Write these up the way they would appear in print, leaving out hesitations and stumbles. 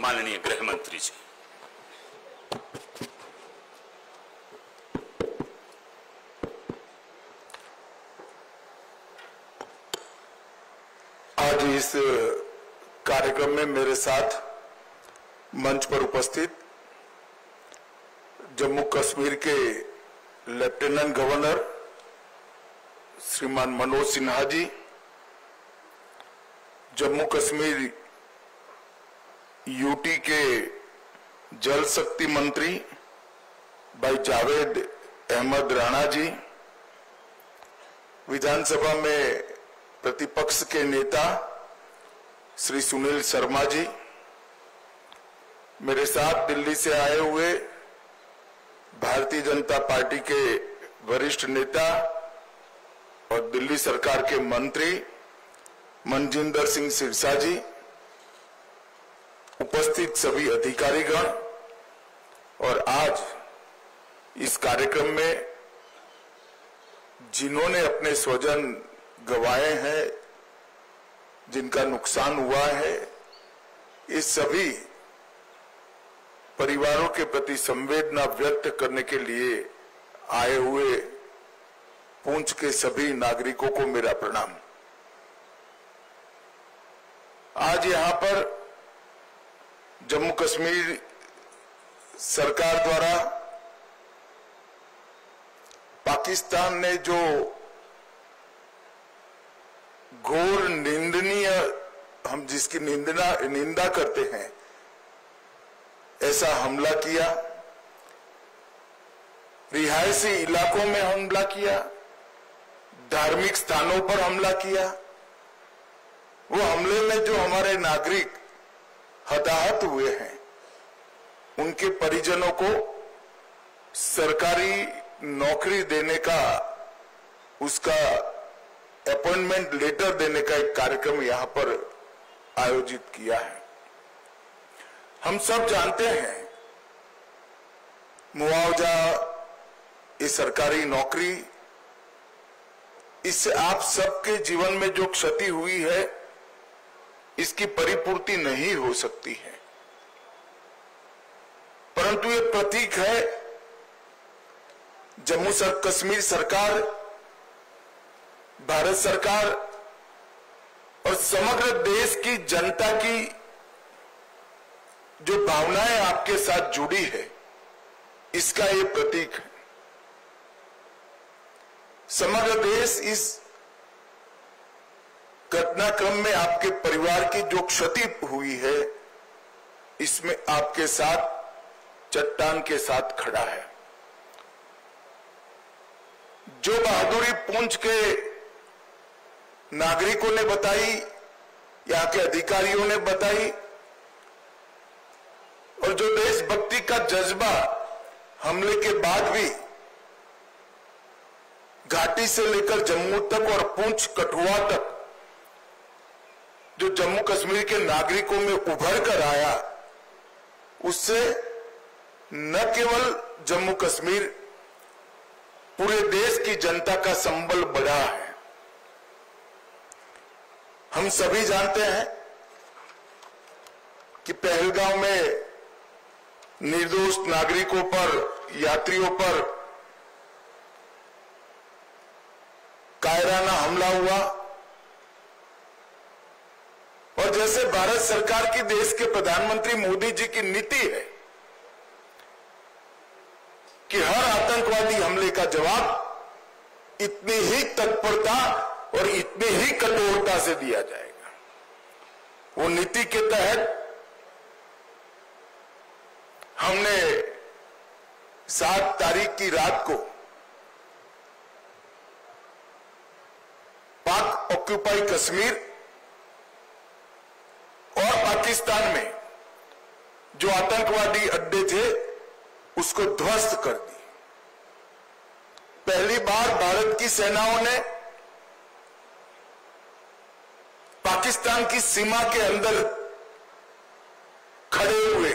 माननीय गृह मंत्री जी। आज इस कार्यक्रम में मेरे साथ मंच पर उपस्थित जम्मू कश्मीर के लेफ्टिनेंट गवर्नर श्रीमान मनोज सिन्हा जी, जम्मू कश्मीर यूटी के जल शक्ति मंत्री भाई जावेद अहमद राणा जी, विधानसभा में प्रतिपक्ष के नेता श्री सुनील शर्मा जी, मेरे साथ दिल्ली से आए हुए भारतीय जनता पार्टी के वरिष्ठ नेता और दिल्ली सरकार के मंत्री मनजिंदर सिंह सिरसा जी, उपस्थित सभी अधिकारीगण और आज इस कार्यक्रम में जिन्होंने अपने स्वजन गंवाए हैं, जिनका नुकसान हुआ है, इस सभी परिवारों के प्रति संवेदना व्यक्त करने के लिए आए हुए पुंछ के सभी नागरिकों को मेरा प्रणाम। आज यहां पर जम्मू कश्मीर सरकार द्वारा पाकिस्तान ने जो घोर निंदनीय, हम जिसकी निंदा करते हैं, ऐसा हमला किया, रिहायशी इलाकों में हमला किया, धार्मिक स्थानों पर हमला किया, वो हमले में जो हमारे नागरिक हताहत हुए हैं, उनके परिजनों को सरकारी नौकरी देने का, उसका अपॉइंटमेंट लेटर देने का एक कार्यक्रम यहां पर आयोजित किया है। हम सब जानते हैं मुआवजा, ये सरकारी नौकरी, इससे आप सबके जीवन में जो क्षति हुई है, इसकी परिपूर्ति नहीं हो सकती है, परंतु ये प्रतीक है जम्मू कश्मीर सरकार, भारत सरकार और समग्र देश की जनता की जो भावनाएं आपके साथ जुड़ी है, इसका ये प्रतीक है। समग्र देश इस घटनाक्रम में आपके परिवार की जो क्षति हुई है, इसमें आपके साथ चट्टान के साथ खड़ा है। जो बहादुरी पुंछ के नागरिकों ने बताई, यहां के अधिकारियों ने बताई, और जो देशभक्ति का जज्बा हमले के बाद भी घाटी से लेकर जम्मू तक और पुंछ कठुआ तक जो जम्मू कश्मीर के नागरिकों में उभर कर आया, उससे न केवल जम्मू कश्मीर, पूरे देश की जनता का संबल बढ़ा है। हम सभी जानते हैं कि पहलगांव में निर्दोष नागरिकों पर, यात्रियों पर कायराना हमला हुआ, और जैसे भारत सरकार की, देश के प्रधानमंत्री मोदी जी की नीति है कि हर आतंकवादी हमले का जवाब इतनी ही तत्परता और इतनी ही कठोरता से दिया जाएगा। वो नीति के तहत हमने 7 तारीख की रात को पाक ऑक्यूपाई कश्मीर और पाकिस्तान में जो आतंकवादी अड्डे थे, उसको ध्वस्त कर दी। पहली बार भारत की सेनाओं ने पाकिस्तान की सीमा के अंदर खड़े हुए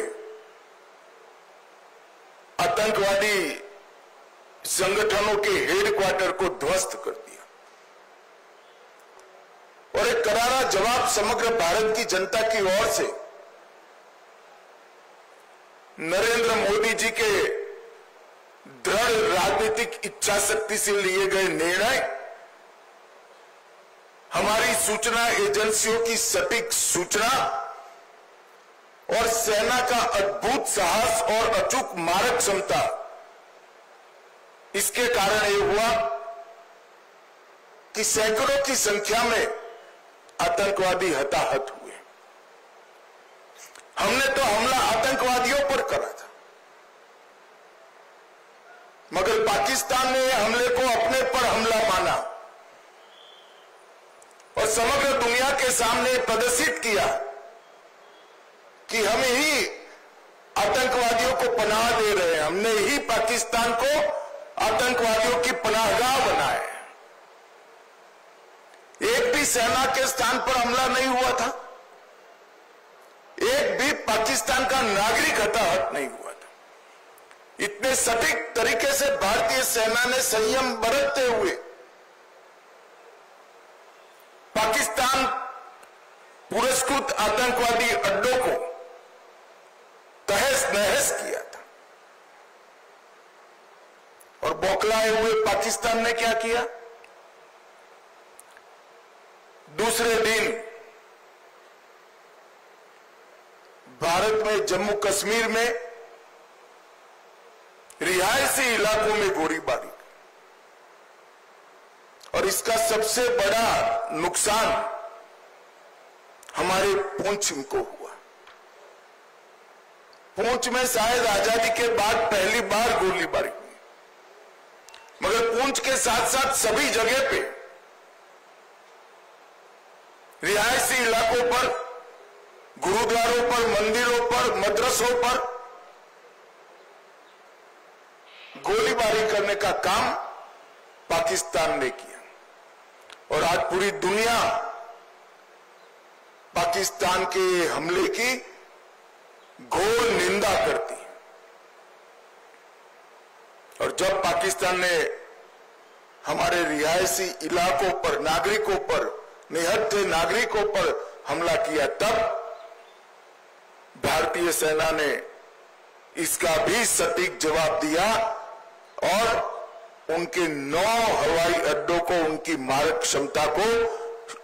आतंकवादी संगठनों के हेडक्वार्टर को ध्वस्त कर दिया, और एक करारा जवाब समग्र भारत की जनता की ओर से नरेंद्र मोदी जी के दृढ़ राजनीतिक इच्छा शक्ति से लिए गए निर्णय, हमारी सूचना एजेंसियों की सटीक सूचना और सेना का अद्भुत साहस और अचूक मारक क्षमता, इसके कारण ये हुआ कि सैकड़ों की संख्या में आतंकवादी हताहत हुए। हमने तो हमला आतंकवादियों पर करा था, मगर पाकिस्तान ने हमले को अपने पर हमला माना और समग्र दुनिया के सामने प्रदर्शित किया कि हम ही आतंकवादियों को पनाह दे रहे हैं, हमने ही पाकिस्तान को आतंकवादियों की पनाहगाह बनाया। एक भी सेना के स्थान पर हमला नहीं हुआ था, एक भी पाकिस्तान का नागरिक हताहत नहीं हुआ था। इतने सटीक तरीके से भारतीय सेना ने संयम बरतते हुए पाकिस्तान पुरस्कृत आतंकवादी अड्डों को तहस नहस किया था। और बौखलाए हुए पाकिस्तान ने क्या किया? दूसरे दिन भारत में जम्मू कश्मीर में रिहायशी इलाकों में गोलीबारी, और इसका सबसे बड़ा नुकसान हमारे पुंछ को हुआ। पुंछ में शायद आजादी के बाद पहली बार गोलीबारी हुई, मगर पुंछ के साथ साथ सभी जगह पे रिहायशी इलाकों पर, गुरुद्वारों पर, मंदिरों पर, मदरसों पर गोलीबारी करने का काम पाकिस्तान ने किया। और आज पूरी दुनिया पाकिस्तान के हमले की घोर निंदा करती है। और जब पाकिस्तान ने हमारे रिहायशी इलाकों पर, नागरिकों पर, निहत्थे नागरिकों पर हमला किया, तब भारतीय सेना ने इसका भी सटीक जवाब दिया और उनके 9 हवाई अड्डों को, उनकी मारक क्षमता को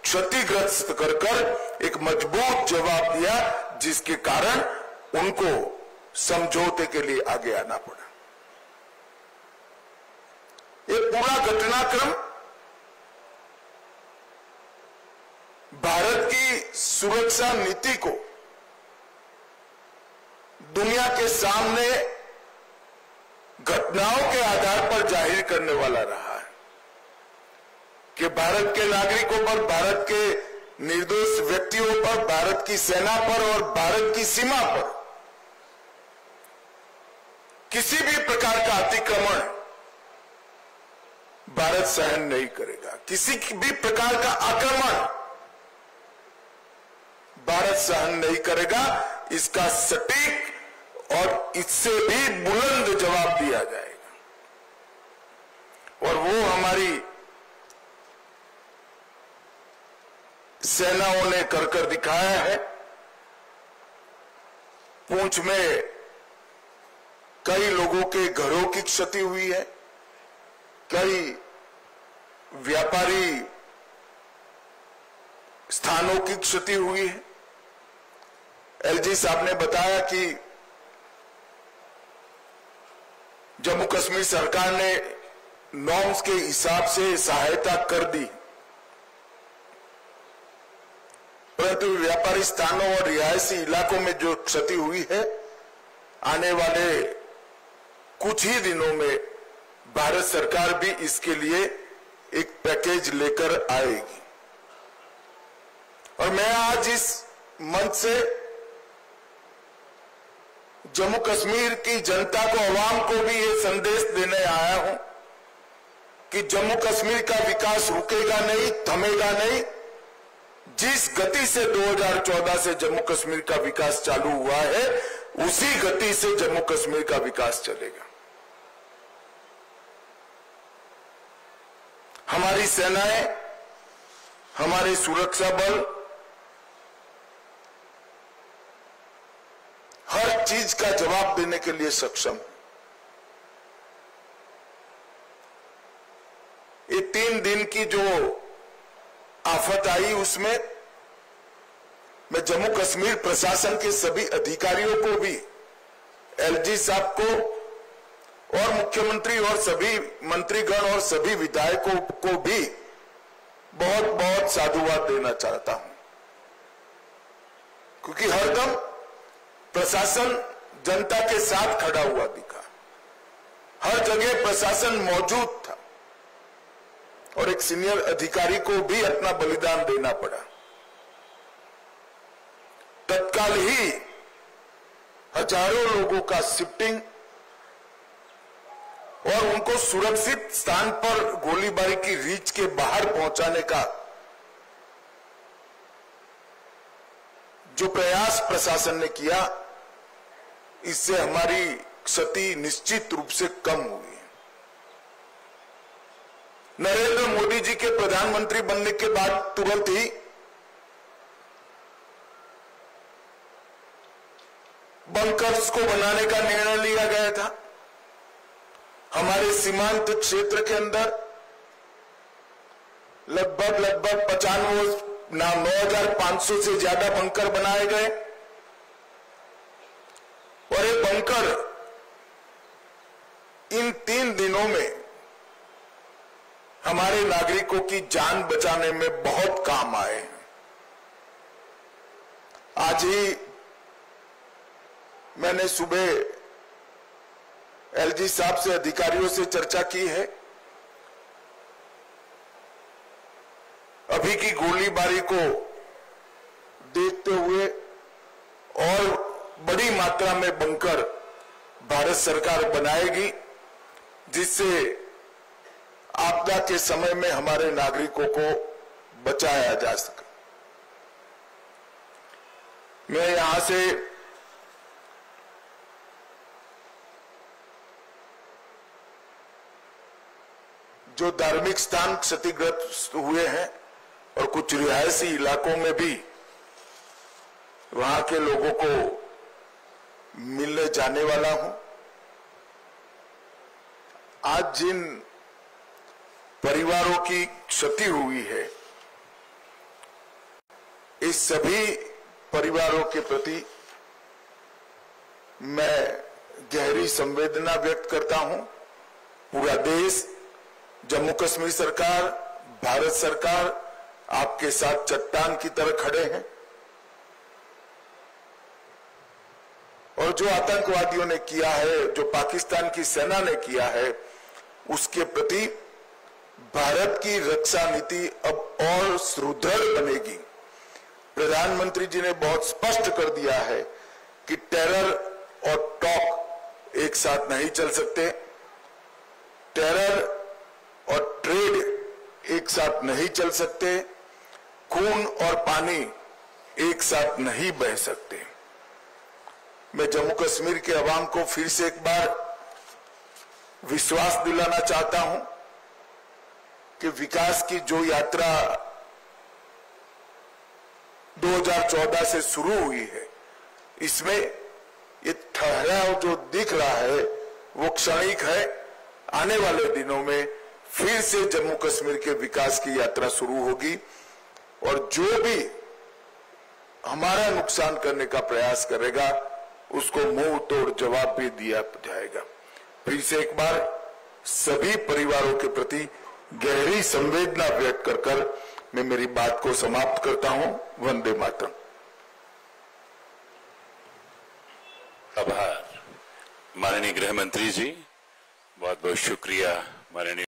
क्षतिग्रस्त कर एक मजबूत जवाब दिया, जिसके कारण उनको समझौते के लिए आगे आना पड़ा। ये पूरा घटनाक्रम भारत की सुरक्षा नीति को दुनिया के सामने घटनाओं के आधार पर जाहिर करने वाला रहा है कि भारत के नागरिकों पर, भारत के निर्दोष व्यक्तियों पर, भारत की सेना पर और भारत की सीमा पर किसी भी प्रकार का अतिक्रमण भारत सहन नहीं करेगा। किसी भी प्रकार का आक्रमण भारत सहन नहीं करेगा। इसका सटीक और इससे भी बुलंद जवाब दिया जाएगा। और वो हमारी सेनाओं ने कर दिखाया है। पुंछ में कई लोगों के घरों की क्षति हुई है, कई व्यापारी स्थानों की क्षति हुई है। एलजी साहब ने बताया कि जम्मू कश्मीर सरकार ने नॉर्म्स के हिसाब से सहायता कर दी, परंतु व्यापारी स्थानों और रिहायशी इलाकों में जो क्षति हुई है, आने वाले कुछ ही दिनों में भारत सरकार भी इसके लिए एक पैकेज लेकर आएगी। और मैं आज इस मंच से जम्मू कश्मीर की जनता को, आवाम को भी ये संदेश देने आया हूं कि जम्मू कश्मीर का विकास रुकेगा नहीं, थमेगा नहीं। जिस गति से 2014 से जम्मू कश्मीर का विकास चालू हुआ है, उसी गति से जम्मू कश्मीर का विकास चलेगा। हमारी सेनाएं, हमारे सुरक्षा बल हर चीज का जवाब देने के लिए सक्षम हूं। ये 3 दिन की जो आफत आई उसमें मैं जम्मू कश्मीर प्रशासन के सभी अधिकारियों को भी, एलजी साहब को और मुख्यमंत्री और सभी मंत्रीगण और सभी विधायकों को भी बहुत बहुत साधुवाद देना चाहता हूं, क्योंकि हरदम प्रशासन जनता के साथ खड़ा हुआ दिखा। हर जगह प्रशासन मौजूद था और एक सीनियर अधिकारी को भी अपना बलिदान देना पड़ा। तत्काल ही हजारों लोगों का शिफ्टिंग और उनको सुरक्षित स्थान पर गोलीबारी की रीच के बाहर पहुंचाने का जो प्रयास प्रशासन ने किया, इससे हमारी क्षति निश्चित रूप से कम हुई। नरेंद्र मोदी जी के प्रधानमंत्री बनने के बाद तुरंत ही बंकर्स को बनाने का निर्णय लिया गया था। हमारे सीमांत क्षेत्र के अंदर लगभग 9,500 से ज्यादा बंकर बनाए गए और ये बंकर इन 3 दिनों में हमारे नागरिकों की जान बचाने में बहुत काम आए। आज ही मैंने सुबह एलजी साहब से, अधिकारियों से चर्चा की है। अभी की गोलीबारी को देखते हुए और बड़ी मात्रा में बंकर भारत सरकार बनाएगी, जिससे आपदा के समय में हमारे नागरिकों को बचाया जा सके। मैं यहां से जो धार्मिक स्थान क्षतिग्रस्त हुए हैं और कुछ रिहायशी इलाकों में भी वहां के लोगों को मिलने जाने वाला हूं। आज जिन परिवारों की क्षति हुई है, इस सभी परिवारों के प्रति मैं गहरी संवेदना व्यक्त करता हूं। पूरा देश, जम्मू कश्मीर सरकार, भारत सरकार आपके साथ चट्टान की तरह खड़े हैं और जो आतंकवादियों ने किया है, जो पाकिस्तान की सेना ने किया है, उसके प्रति भारत की रक्षा नीति अब और सुदृढ़ बनेगी। प्रधानमंत्री जी ने बहुत स्पष्ट कर दिया है कि टेरर और टॉक एक साथ नहीं चल सकते, टेरर और ट्रेड एक साथ नहीं चल सकते, खून और पानी एक साथ नहीं बह सकते। मैं जम्मू कश्मीर के अवाम को फिर से एक बार विश्वास दिलाना चाहता हूं कि विकास की जो यात्रा 2014 से शुरू हुई है, इसमें ये ठहराव जो दिख रहा है वो क्षणिक है। आने वाले दिनों में फिर से जम्मू कश्मीर के विकास की यात्रा शुरू होगी और जो भी हमारा नुकसान करने का प्रयास करेगा उसको मुंह तोड़ जवाब भी दिया जाएगा। फिर से एक बार सभी परिवारों के प्रति गहरी संवेदना व्यक्त कर मैं मेरी बात को समाप्त करता हूं। वंदे मातरम। आभार माननीय गृह मंत्री जी, बहुत बहुत शुक्रिया माननीय